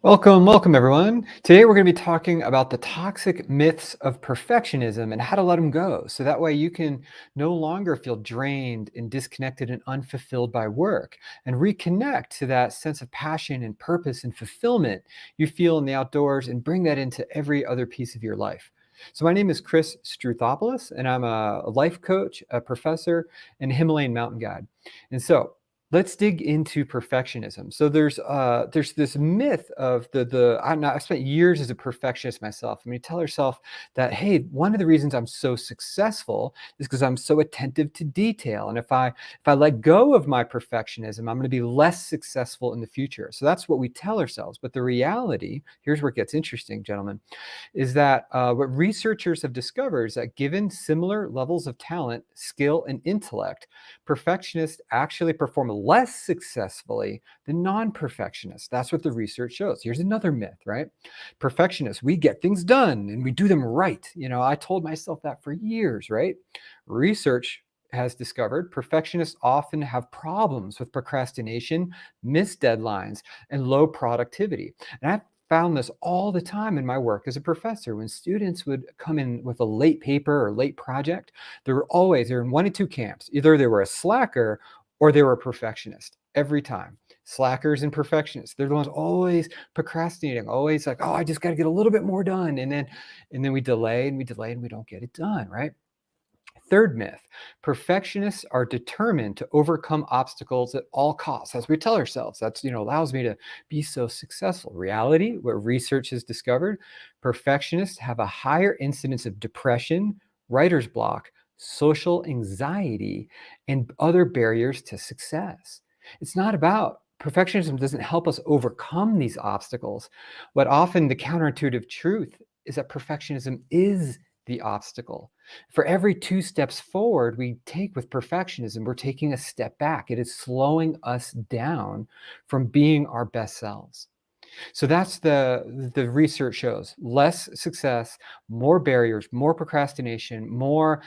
Welcome everyone. Today we're going to be talking about the toxic myths of perfectionism and how to let them go. So that way you can no longer feel drained and disconnected and unfulfilled by work and reconnect to that sense of passion and purpose and fulfillment you feel in the outdoors and bring that into every other piece of your life. So my name is Chris Struthopoulos and I'm a life coach, a professor, and a Himalayan mountain guide. And so let's dig into perfectionism. So there's this myth of I've spent years as a perfectionist myself. I mean, tell yourself that hey, one of the reasons I'm so successful is because I'm so attentive to detail, and if I let go of my perfectionism, I'm going to be less successful in the future. So that's what we tell ourselves. But the reality, here's where it gets interesting, gentlemen, is that what researchers have discovered is that given similar levels of talent, skill, and intellect, perfectionists actually perform less successfully than non-perfectionists. That's what the research shows. Here's another myth, right? Perfectionists, we get things done and we do them right. I told myself that for years, right? Research has discovered perfectionists often have problems with procrastination, missed deadlines, and low productivity. And I've found this all the time in my work as a professor. When students would come in with a late paper or late project, they're in one of two camps. Either they were a slacker or they were a perfectionist every time. Slackers and perfectionists. They're the ones always procrastinating, always like, oh, I just got to get a little bit more done. And then we delay and we delay and we don't get it done, right? Third myth, perfectionists are determined to overcome obstacles at all costs. As we tell ourselves, that's, allows me to be so successful. Reality, what research has discovered, perfectionists have a higher incidence of depression, writer's block, social anxiety, and other barriers to success. It's not about perfectionism doesn't help us overcome these obstacles. What often the counterintuitive truth is that perfectionism is the obstacle. For every two steps forward we take with perfectionism, we're taking a step back. It is slowing us down from being our best selves. So that's the research shows less success, more barriers, more procrastination, more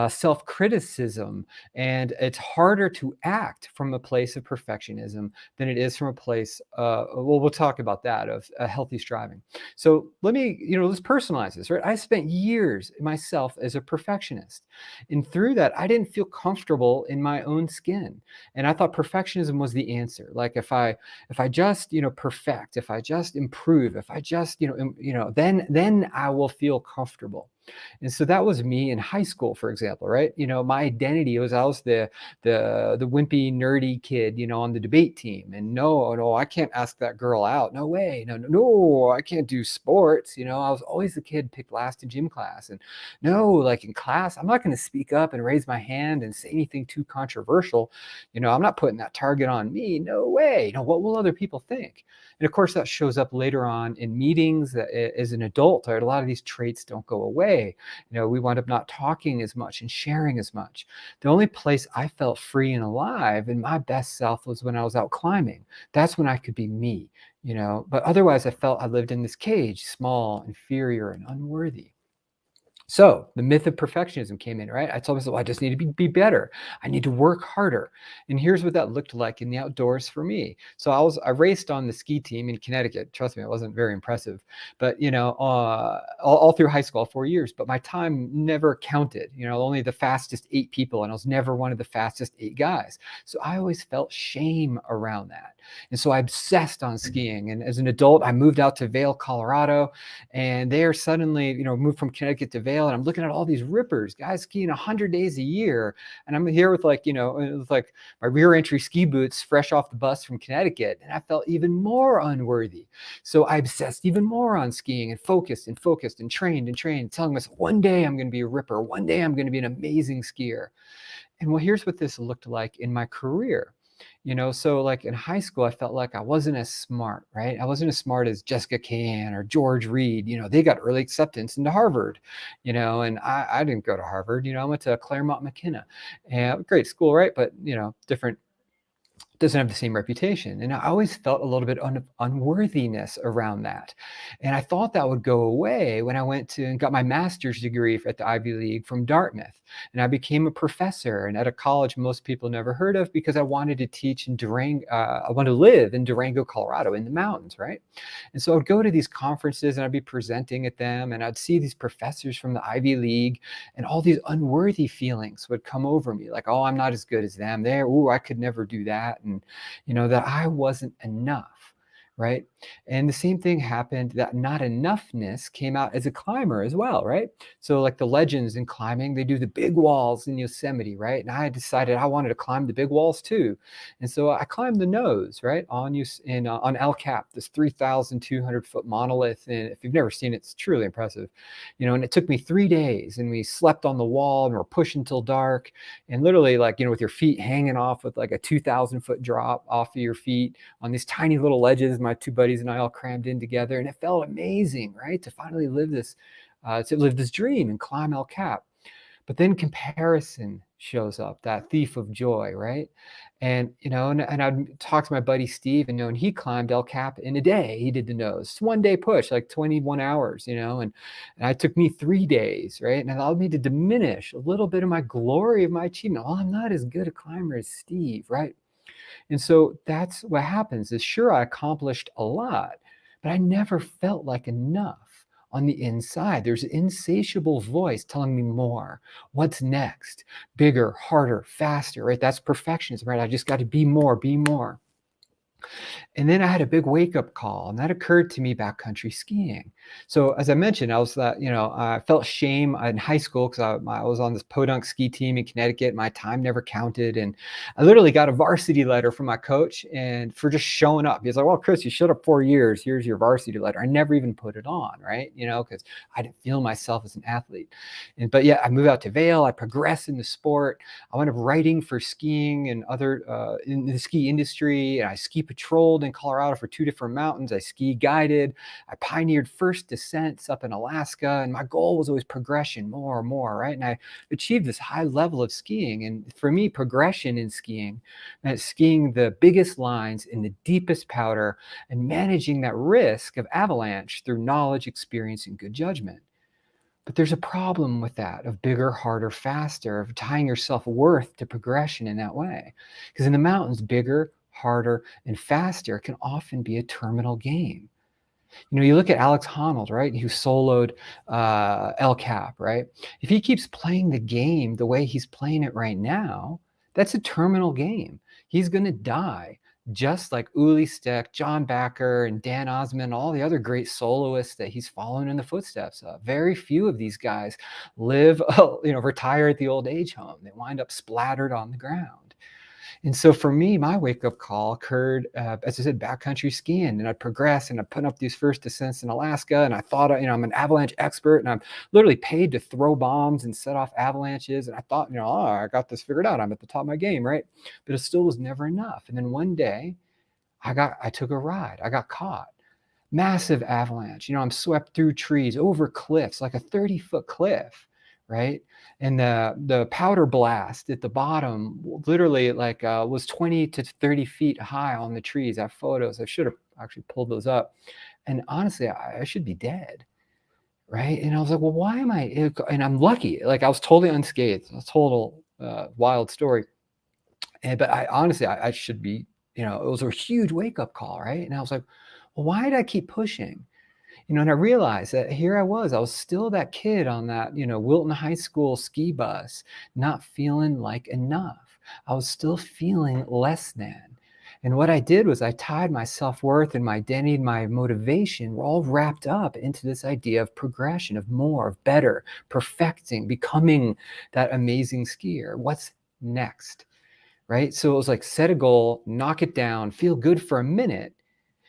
self-criticism, and it's harder to act from a place of perfectionism than it is from a place. Well, we'll talk about that of a healthy striving. So let's personalize this, right? I spent years myself as a perfectionist, and through that, I didn't feel comfortable in my own skin, and I thought perfectionism was the answer. Like if I just perfect, if I just improve, if I just then I will feel comfortable. And so that was me in high school, for example, right? My identity was I was the wimpy nerdy kid, on the debate team. And no, I can't ask that girl out. No way. No, I can't do sports. I was always the kid picked last in gym class. And no, like in class, I'm not going to speak up and raise my hand and say anything too controversial. I'm not putting that target on me. No way. What will other people think? And of course, that shows up later on in meetings. That as an adult, right, a lot of these traits don't go away. We wind up not talking as much and sharing as much. The only place I felt free and alive and my best self was when I was out climbing. That's when I could be me, but otherwise I felt I lived in this cage, small, inferior, and unworthy. So the myth of perfectionism came in, right? I told myself, well, I just need to be better. I need to work harder. And here's what that looked like in the outdoors for me. So I raced on the ski team in Connecticut. Trust me, it wasn't very impressive, but all through high school, all 4 years, but my time never counted, only the fastest 8 people. And I was never one of the fastest 8 guys. So I always felt shame around that. And so I obsessed on skiing. And as an adult, I moved out to Vail, Colorado, and there suddenly, moved from Connecticut to Vail, and I'm looking at all these rippers, guys skiing 100 days a year, and I'm here with with my rear entry ski boots, fresh off the bus from Connecticut, and I felt even more unworthy. So I obsessed even more on skiing and focused and trained, telling myself one day I'm going to be a ripper, one day I'm going to be an amazing skier. And well, here's what this looked like in my career. So like in high school, I felt like I wasn't as smart, right? I wasn't as smart as Jessica Cahan or George Reed. They got early acceptance into Harvard, and I didn't go to Harvard. I went to Claremont McKenna, and great school, right? But different doesn't have the same reputation. And I always felt a little bit unworthiness around that. And I thought that would go away when I went to and got my master's degree at the Ivy League from Dartmouth. And I became a professor and at a college most people never heard of because I wanted to teach in Durango. I wanted to live in Durango, Colorado, in the mountains, right? And so I'd go to these conferences and I'd be presenting at them and I'd see these professors from the Ivy League and all these unworthy feelings would come over me like, oh, I'm not as good as them. There, oh, I could never do that. And, that I wasn't enough. Right. And the same thing happened that not enoughness came out as a climber as well. Right. So, like the legends in climbing, they do the big walls in Yosemite. Right. And I decided I wanted to climb the big walls too. And so I climbed the nose, right, on El Cap, this 3,200-foot monolith. And if you've never seen it, it's truly impressive. And it took me 3 days, and we slept on the wall, and we're pushing till dark, and literally, like, with your feet hanging off with like a 2,000-foot drop off of your feet on these tiny little ledges. My two buddies and I all crammed in together, and it felt amazing, right, to finally live this dream and climb El Cap. But then comparison shows up, that thief of joy, right? And I'd talk to my buddy Steve, and he climbed El Cap in a day. He did the nose, it's 1 day push, like 21 hours, and it took me 3 days, right? And it allowed me to diminish a little bit of my glory of my achievement. Oh, I'm not as good a climber as Steve, right? And so that's what happens is, sure, I accomplished a lot, but I never felt like enough. On the inside, there's an insatiable voice telling me more. What's next? Bigger, harder, faster, right? That's perfectionism, right? I just got to be more, be more. And then I had a big wake-up call, and that occurred to me backcountry skiing. So as I mentioned, I felt shame in high school because I was on this podunk ski team in Connecticut. My time never counted, and I literally got a varsity letter from my coach, and for just showing up. He's like, "Well, Chris, you showed up 4 years. Here's your varsity letter." I never even put it on, right? Because I didn't feel myself as an athlete. But yeah, I moved out to Vail. I progressed in the sport. I wound up writing for skiing and other in the ski industry, and I ski patrolled in Colorado for 2 different mountains. I ski guided. I pioneered first descents up in Alaska, and my goal was always progression, more and more, right? And I achieved this high level of skiing. And for me, progression in skiing meant skiing the biggest lines in the deepest powder and managing that risk of avalanche through knowledge, experience, and good judgment. But there's a problem with that, of bigger, harder, faster, of tying your self-worth to progression in that way. Because in the mountains, bigger, harder, and faster can often be a terminal game. You look at Alex Honnold, right, who soloed El Cap, right? If he keeps playing the game the way he's playing it right now, that's a terminal game. He's going to die, just like Uli Steck, John Backer, and Dan Osmond, all the other great soloists that he's following in the footsteps of. Very few of these guys live, retire at the old age home. They wind up splattered on the ground. And so for me, my wake-up call occurred, as I said, backcountry skiing. And I'd progress, and I'd put up these first descents in Alaska. And I thought, I'm an avalanche expert, and I'm literally paid to throw bombs and set off avalanches. And I thought, I got this figured out. I'm at the top of my game, right? But it still was never enough. And then one day, I took a ride. I got caught. Massive avalanche. I'm swept through trees, over cliffs, like a 30-foot cliff, right? And the powder blast at the bottom literally was 20 to 30 feet high on the trees. I have photos. I should have actually pulled those up. And honestly, I should be dead, right? And I was like, well, why am I? And I'm lucky. Like, I was totally unscathed. A total wild story. But I honestly, I should be, it was a huge wake-up call, right? And I was like, well, why did I keep pushing? And I realized that here I was still that kid on that, Wilton High School ski bus, not feeling like enough. I was still feeling less than. And what I did was I tied my self-worth and my identity and my motivation were all wrapped up into this idea of progression, of more, of better, perfecting, becoming that amazing skier. What's next, right? So it was like, set a goal, knock it down, feel good for a minute.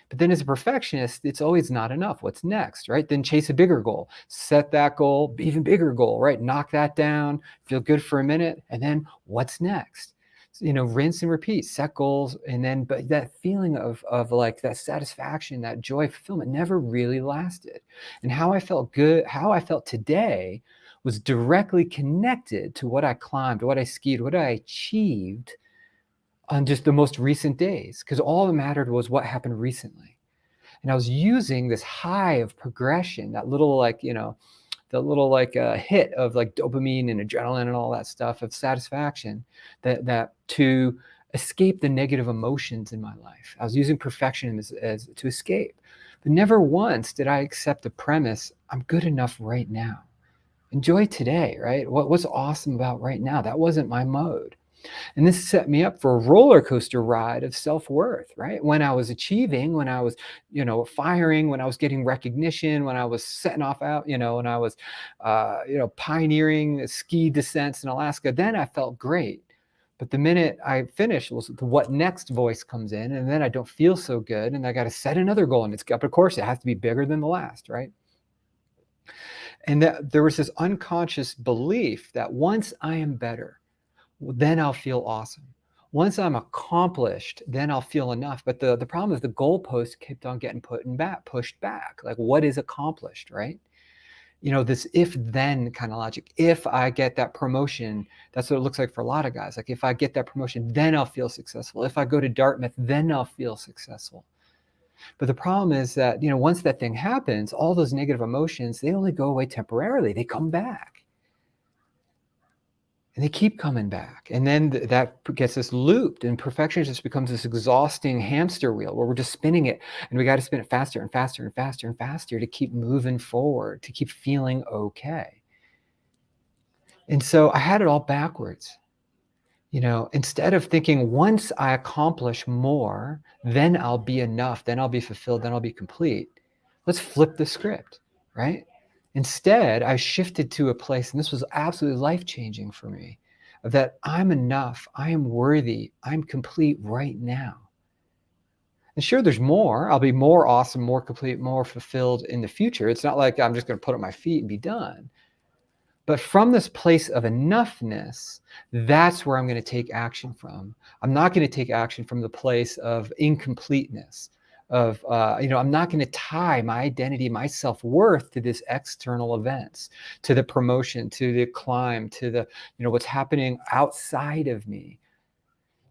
But then as a perfectionist, it's always not enough. What's next, right? Then chase a bigger goal, set that goal, even bigger goal, right? Knock that down, feel good for a minute. And then what's next? So, rinse and repeat, set goals. And then, but that feeling of like that satisfaction, that joy, fulfillment never really lasted. And how I felt today was directly connected to what I climbed, what I skied, what I achieved on just the most recent days, because all that mattered was what happened recently. And I was using this high of progression, that little the little hit of like dopamine and adrenaline and all that stuff of satisfaction, that to escape the negative emotions in my life. I was using perfection as to escape. But never once did I accept the premise, I'm good enough right now. Enjoy today, right? What's awesome about right now? That wasn't my mode. And this set me up for a roller coaster ride of self-worth, right? When I was achieving, when I was, firing, when I was getting recognition, when I was setting off out, when I was, pioneering ski descents in Alaska, then I felt great. But the minute I finish, the what next voice comes in, and then I don't feel so good, and I got to set another goal, and it's up. Of course, it has to be bigger than the last, right? And that there was this unconscious belief that once I am better, then I'll feel awesome. Once I'm accomplished, then I'll feel enough. But the problem is the goalpost kept on getting pushed back. Like, what is accomplished, right? This if then kind of logic. If I get that promotion, that's what it looks like for a lot of guys. Like, if I get that promotion, then I'll feel successful. If I go to Dartmouth, then I'll feel successful. But the problem is that, once that thing happens, all those negative emotions, they only go away temporarily. They come back. And they keep coming back. And then that gets us looped. And perfection just becomes this exhausting hamster wheel where we're just spinning it. And we got to spin it faster and faster and faster and faster to keep moving forward, to keep feeling okay. And so I had it all backwards. Instead of thinking once I accomplish more, then I'll be enough, then I'll be fulfilled, then I'll be complete. Let's flip the script, right? Instead, I shifted to a place, and this was absolutely life-changing for me, that I'm enough, I am worthy, I'm complete right now. And sure, there's more. I'll be more awesome, more complete, more fulfilled in the future. It's not like I'm just going to put up my feet and be done. But from this place of enoughness, that's where I'm going to take action from. I'm not going to take action from the place of incompleteness, I'm not going to tie my identity, my self-worth to this external events, to the promotion, to the climb, to the, what's happening outside of me.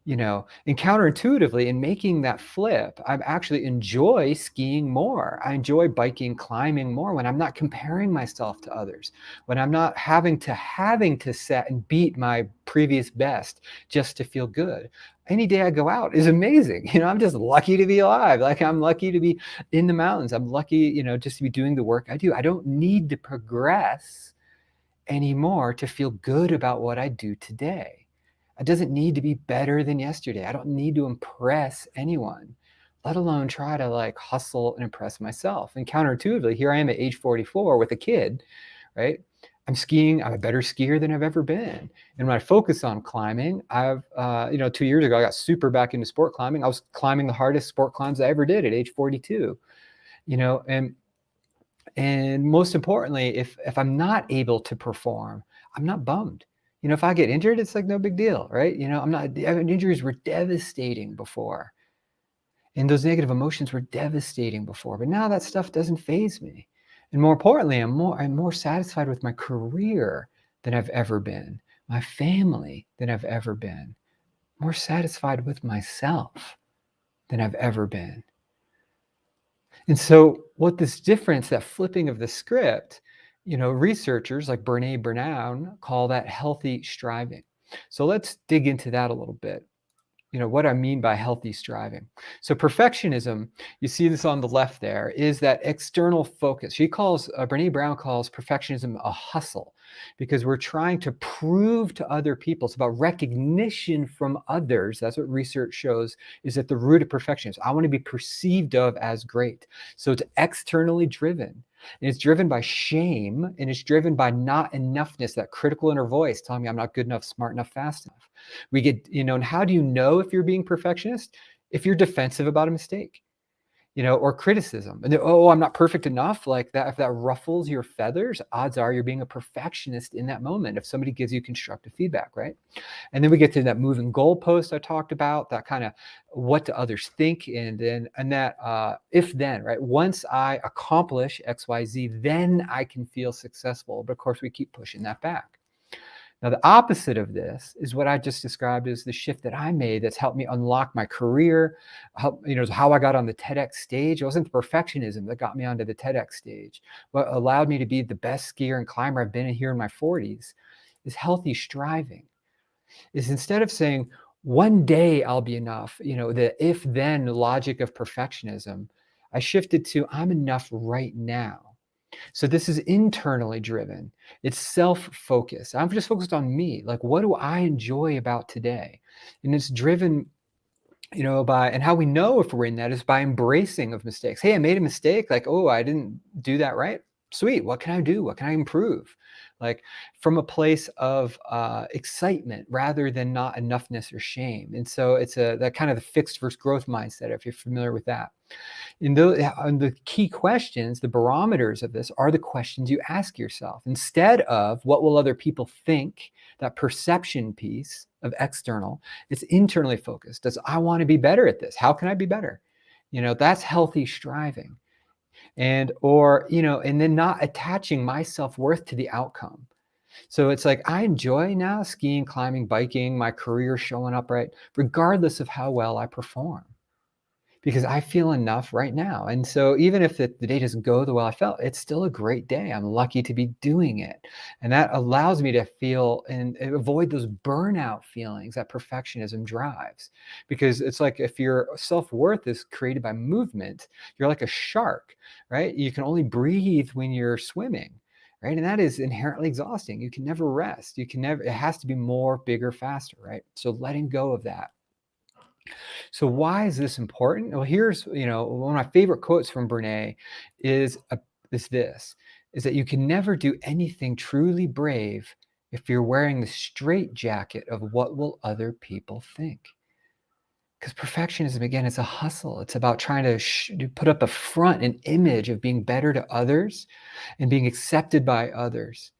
And counterintuitively, in making that flip, I actually enjoy skiing more. I enjoy biking, climbing more when I'm not comparing myself to others, when I'm not having to set and beat my previous best just to feel good. Any day I go out is amazing. I'm just lucky to be alive. Like, I'm lucky to be in the mountains. I'm lucky, just to be doing the work I do. I don't need to progress anymore to feel good about what I do today. It doesn't need to be better than yesterday. I don't need to impress anyone, let alone try to hustle and impress myself. And counterintuitively, here I am at age 44 with a kid, right? I'm skiing. I'm a better skier than I've ever been. And when I focus on climbing, 2 years ago, I got super back into sport climbing. I was climbing the hardest sport climbs I ever did at age 42, and most importantly, if I'm not able to perform, I'm not bummed. If I get injured, it's like no big deal, right? Injuries were devastating before. And those negative emotions were devastating before. But now that stuff doesn't faze me. And more importantly, I'm more satisfied with my career than I've ever been, my family than I've ever been, more satisfied with myself than I've ever been. And so what this difference, that flipping of the script, researchers like Brene Brown call that healthy striving. So let's dig into that a little bit. What I mean by healthy striving. So perfectionism, you see this on the left there, is that external focus. Brene Brown calls perfectionism a hustle, because we're trying to prove to other people. It's about recognition from others. That's what research shows is at the root of perfectionism. I want to be perceived of as great. So it's externally driven. And it's driven by shame, and it's driven by not enoughness, that critical inner voice telling me I'm not good enough, smart enough, fast enough. We get, and how do you know if you're being perfectionist? If you're defensive about a mistake, or criticism. And I'm not perfect enough, like that. If that ruffles your feathers, odds are you're being a perfectionist in that moment. If somebody gives you constructive feedback, right? And then we get to that moving goalpost I talked about, that kind of what do others think, and that if then, right? Once I accomplish X, Y, Z, then I can feel successful. But of course, we keep pushing that back. Now, the opposite of this is what I just described as the shift that I made that's helped me unlock my career, help, how I got on the TEDx stage. It wasn't the perfectionism that got me onto the TEDx stage. What allowed me to be the best skier and climber I've been in here in my 40s is healthy striving. Is instead of saying, one day I'll be enough, the if then logic of perfectionism, I shifted to I'm enough right now. So this is internally driven. It's self-focused. I'm just focused on me. Like, what do I enjoy about today? And it's driven, by, and how we know if we're in that is by embracing of mistakes. Hey, I made a mistake. Like, oh, I didn't do that right. Sweet. What can I do? What can I improve? Like, from a place of excitement rather than not enoughness or shame. And so it's that kind of the fixed versus growth mindset, if you're familiar with that. And the key questions, the barometers of this are the questions you ask yourself instead of what will other people think, that perception piece of external. It's internally focused. Does I want to be better at this? How can I be better? That's healthy striving. And then not attaching my self-worth to the outcome. So it's like I enjoy now skiing, climbing, biking, my career showing up right, regardless of how well I perform, because I feel enough right now. And so even if the day doesn't go the way I felt, it's still a great day. I'm lucky to be doing it. And that allows me to feel and avoid those burnout feelings that perfectionism drives. Because it's like if your self-worth is created by movement, you're like a shark, right? You can only breathe when you're swimming. Right. And that is inherently exhausting. You can never rest. You can never, it has to be more, bigger, faster. Right. So letting go of that. So why is this important? Well, here's, one of my favorite quotes from Brene is this, is that you can never do anything truly brave if you're wearing the straitjacket of what will other people think. Because perfectionism, again, is a hustle. It's about trying to put up a front, an image of being better to others and being accepted by others.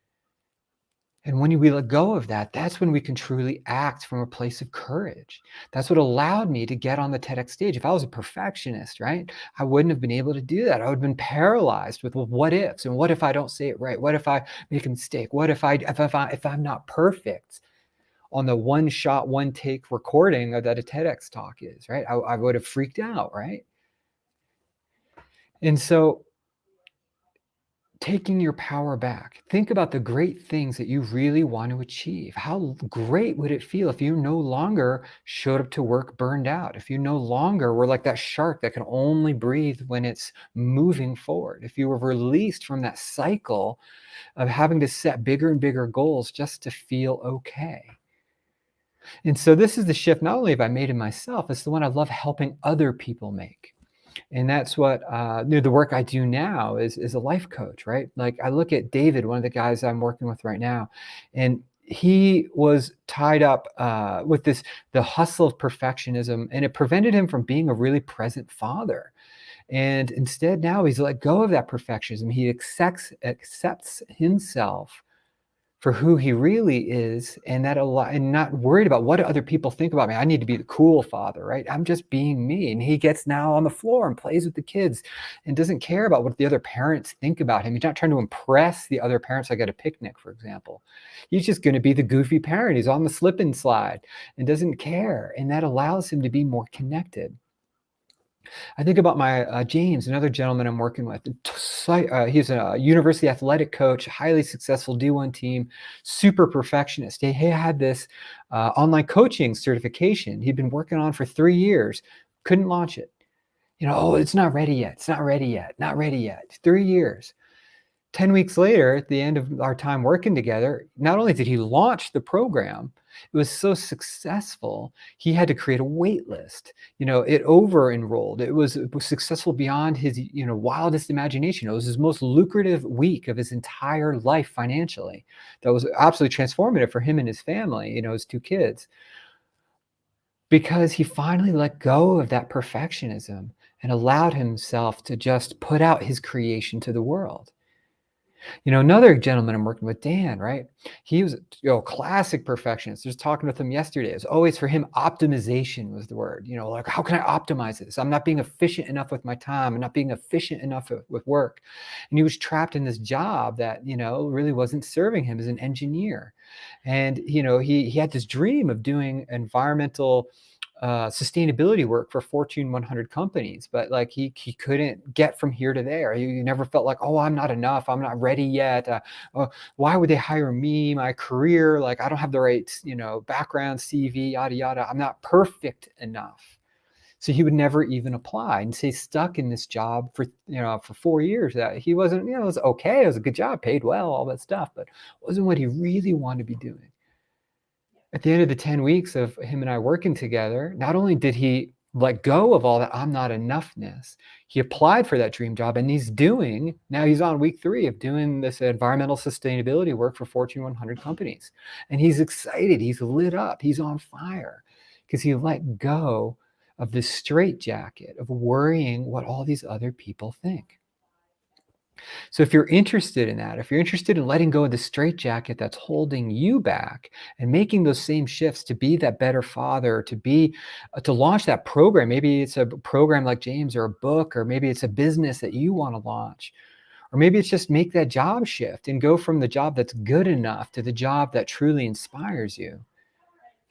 And when we let go of that, that's when we can truly act from a place of courage. That's what allowed me to get on the TEDx stage. If I was a perfectionist, right, I wouldn't have been able to do that. I would have been paralyzed with, well, what ifs, and what if I don't say it right? What if I make a mistake? What if I'm not perfect on the one shot, one take recording of that a TEDx talk is, right? I would have freaked out, right? And so taking your power back. Think about the great things that you really want to achieve. How great would it feel if you no longer showed up to work burned out? If you no longer were like that shark that can only breathe when it's moving forward? If you were released from that cycle of having to set bigger and bigger goals just to feel okay. And so this is the shift not only have I made in myself, it's the one I love helping other people make. And that's what the work I do now is a life coach, right? Like I look at David, one of the guys I'm working with right now, and he was tied up with the hustle of perfectionism, and it prevented him from being a really present father. And instead, now he's let go of that perfectionism. He accepts himself for who he really is, and and not worried about what do other people think about me. I need to be the cool father, right? I'm just being me. And he gets now on the floor and plays with the kids and doesn't care about what the other parents think about him. He's not trying to impress the other parents like at a picnic, for example. He's just going to be the goofy parent. He's on the slip and slide and doesn't care. And that allows him to be more connected. I think about my James, another gentleman I'm working with. He's a university athletic coach, highly successful D1 team, super perfectionist. He had this online coaching certification he'd been working on for 3 years, couldn't launch it. Oh, it's not ready yet. It's not ready yet. Not ready yet. 3 years. 10 weeks later, at the end of our time working together, not only did he launch the program, it was so successful, he had to create a wait list. It over-enrolled. It was successful beyond his, wildest imagination. It was his most lucrative week of his entire life financially. That was absolutely transformative for him and his family, his 2 kids, because he finally let go of that perfectionism and allowed himself to just put out his creation to the world. Another gentleman I'm working with, Dan, right? He was, classic perfectionist. Just talking with him yesterday. It's always for him, optimization was the word. Like, how can I optimize this? I'm not being efficient enough with my time. I'm not being efficient enough with work. And he was trapped in this job that, really wasn't serving him as an engineer. And, he had this dream of doing environmental sustainability work for Fortune 100 companies, but like he couldn't get from here to there. He never felt like, oh, I'm not enough. I'm not ready yet. Why would they hire me? My career, like I don't have the right, background, CV, yada yada. I'm not perfect enough. So he would never even apply and stay stuck in this job for 4 years. That he wasn't, it was okay. It was a good job, paid well, all that stuff, but wasn't what he really wanted to be doing. At the end of the 10 weeks of him and I working together, not only did he let go of all that I'm not enoughness, he applied for that dream job and now he's on week 3 of doing this environmental sustainability work for Fortune 100 companies. And he's excited, he's lit up, he's on fire because he let go of this straitjacket of worrying what all these other people think. So if you're interested in that, if you're interested in letting go of the straitjacket that's holding you back and making those same shifts to be that better father, to launch that program, maybe it's a program like James or a book, or maybe it's a business that you want to launch, or maybe it's just make that job shift and go from the job that's good enough to the job that truly inspires you.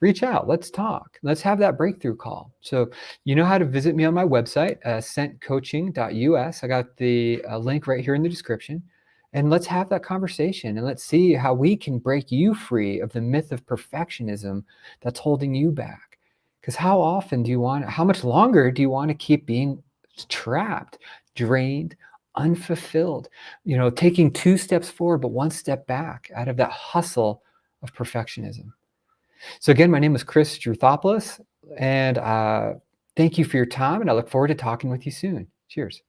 Reach out. Let's talk. Let's have that breakthrough call. So you know how to visit me on my website, scentcoaching.us. I got the link right here in the description. And let's have that conversation and let's see how we can break you free of the myth of perfectionism that's holding you back. Because how much longer do you want to keep being trapped, drained, unfulfilled, taking 2 steps forward, but 1 step back out of that hustle of perfectionism? So again, my name is Chris Druthopoulos, and thank you for your time, and I look forward to talking with you soon. Cheers.